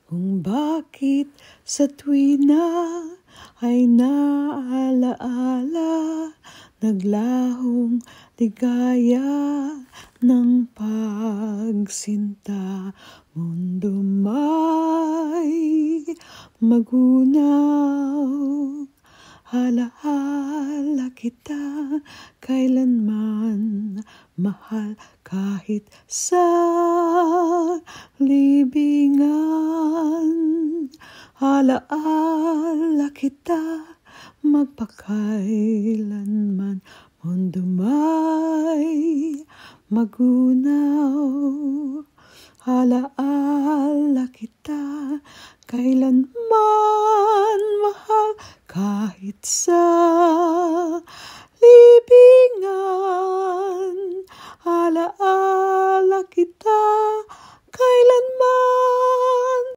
Kung bakit sa tuwina ay naalaala naglahong ligaya ng pagsinta. Mundo may magunaw, halahala kita kailanman, mahal kahit sa libingan. Halaala kita magpakailanman, mundo may magunaw. Halaala kita kailanman,